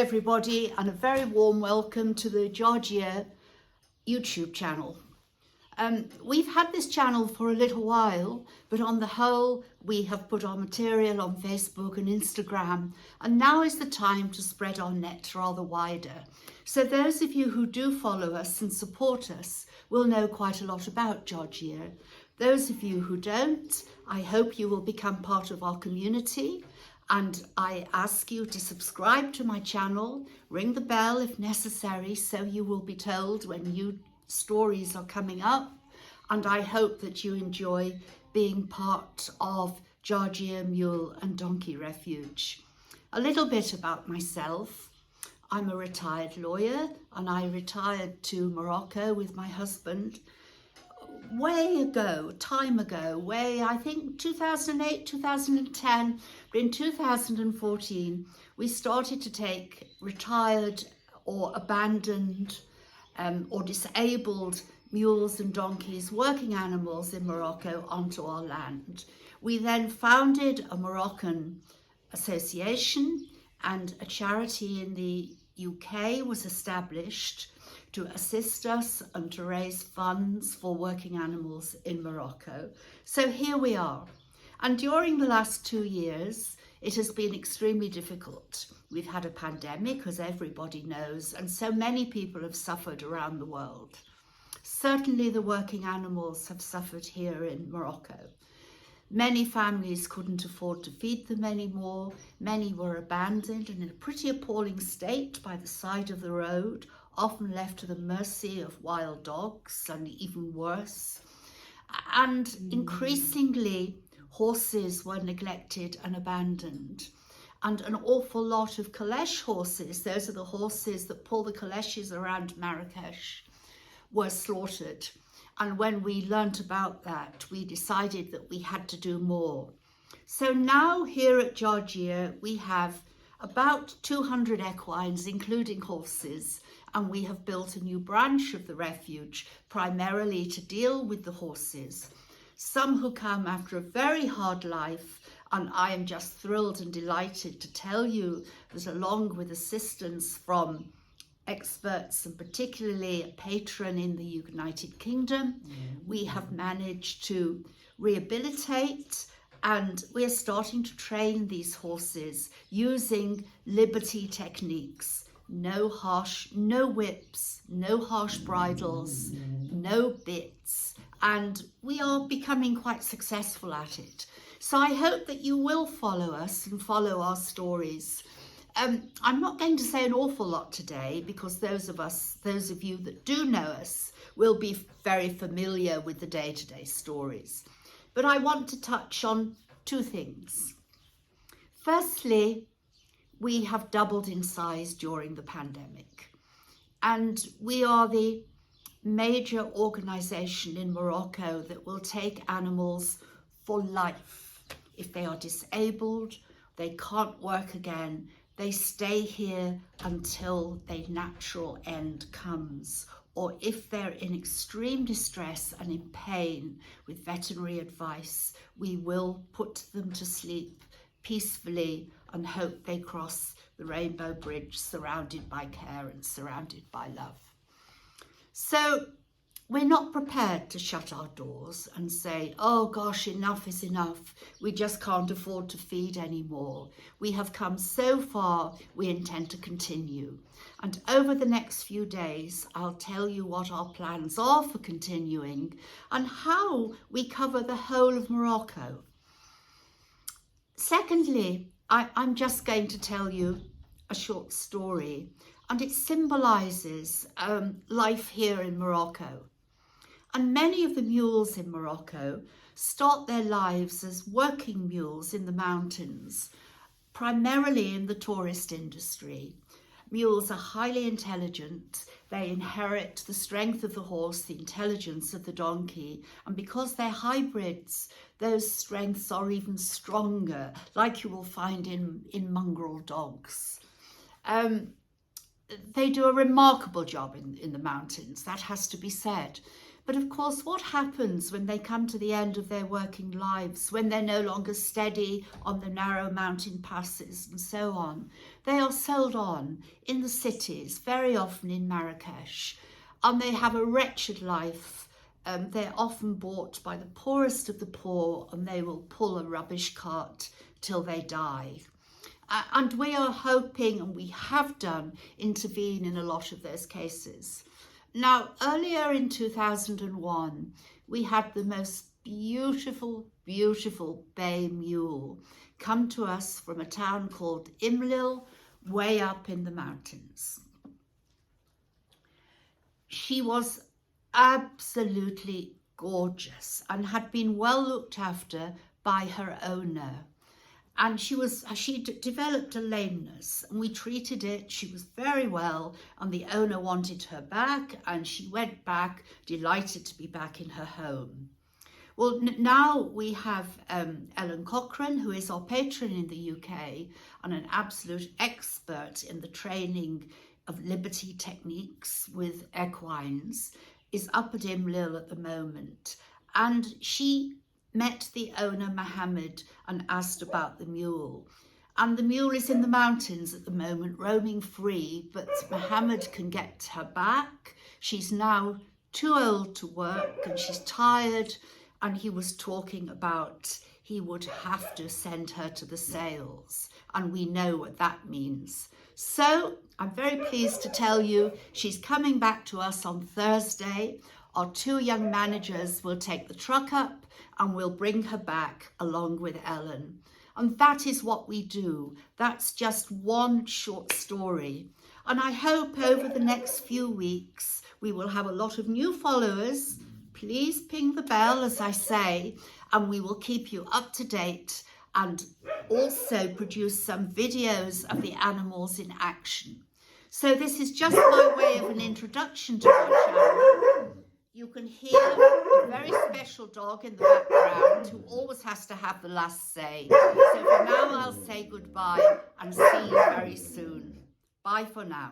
everybody, and a very warm welcome to the Georgia YouTube channel. We've had this channel for a little while, but on the whole we have put our material on Facebook and Instagram, and now is the time to spread our net rather wider. So those of you who do follow us and support us will know quite a lot about Georgia. Those of you who don't, I hope you will become part of our community, and I ask you to subscribe to my channel, ring the bell if necessary, so you will be told when new stories are coming up, and I hope that you enjoy being part of Georgia Mule and Donkey Refuge. A little bit about myself. I'm a retired lawyer, and I retired to Morocco with my husband time ago, I think 2008, 2010, but in 2014 we started to take retired or abandoned or disabled mules and donkeys, working animals in Morocco, onto our land. We then founded a Moroccan association, and a charity in the UK was established to assist us and to raise funds for working animals in Morocco. So here we are. And during the last 2 years, it has been extremely difficult. We've had a pandemic, as everybody knows, and so many people have suffered around the world. Certainly the working animals have suffered here in Morocco. Many families couldn't afford to feed them anymore. Many were abandoned and in a pretty appalling state by the side of the road, often left to the mercy of wild dogs, and even worse. And increasingly, horses were neglected and abandoned. And an awful lot of Kalesh horses, those are the horses that pull the Kaleshes around Marrakesh, were slaughtered. And when we learnt about that, we decided that we had to do more. So now here at Georgia, we have about 200 equines, including horses, and we have built a new branch of the refuge, primarily to deal with the horses. Some who come after a very hard life, and I am just thrilled and delighted to tell you that along with assistance from experts, and particularly a patron in the United Kingdom, we have managed to rehabilitate, and we are starting to train these horses using liberty techniques. No whips, no harsh bridles, no bits, and we are becoming quite successful at it. So I hope that you will follow us and follow our stories. I'm not going to say an awful lot today, because those of you that do know us will be very familiar with the day-to-day stories. But I want to touch on two things. Firstly, we have doubled in size during the pandemic, and we are the major organisation in Morocco that will take animals for life. If they are disabled, they can't work again, they stay here until their natural end comes, or if they're in extreme distress and in pain, with veterinary advice, we will put them to sleep peacefully and hope they cross the rainbow bridge, surrounded by care and surrounded by love. So we're not prepared to shut our doors and say, oh gosh, enough is enough. We just can't afford to feed anymore. We have come so far, we intend to continue. And over the next few days, I'll tell you what our plans are for continuing and how we cover the whole of Morocco. Secondly, I'm just going to tell you a short story, and it symbolises life here in Morocco. And many of the mules in Morocco start their lives as working mules in the mountains, primarily in the tourist industry. Mules are highly intelligent. They inherit the strength of the horse, the intelligence of the donkey, and because they're hybrids, those strengths are even stronger, like you will find in mongrel dogs. They do a remarkable job in the mountains, that has to be said. But of course, what happens when they come to the end of their working lives, when they're no longer steady on the narrow mountain passes and so on? They are sold on in the cities, very often in Marrakesh, and they have a wretched life. They're often bought by the poorest of the poor, and they will pull a rubbish cart till they die. And we are hoping, and we have done, intervene in a lot of those cases. Now, earlier in 2001, we had the most beautiful, beautiful bay mule come to us from a town called Imlil, way up in the mountains. She was absolutely gorgeous and had been well looked after by her owner. And she developed a lameness, and we treated it. She was very well, and the owner wanted her back, and she went back, delighted to be back in her home. Well, now we have Ellen Cochrane, who is our patron in the UK and an absolute expert in the training of liberty techniques with equines, is up at Imlil at the moment. And she met the owner, Mohammed, and asked about the mule. And the mule is in the mountains at the moment, roaming free, but Mohammed can get her back. She's now too old to work and she's tired, and he was talking about he would have to send her to the sales, and we know what that means. So I'm very pleased to tell you she's coming back to us on Thursday. Our two young managers will take the truck up and we'll bring her back along with Ellen. And that is what we do. That's just one short story. And I hope over the next few weeks we will have a lot of new followers. Please ping the bell, as I say, and we will keep you up to date and also produce some videos of the animals in action. So this is just my way of an introduction to our channel. You can hear a very special dog in the background who always has to have the last say. So for now, I'll say goodbye and see you very soon. Bye for now.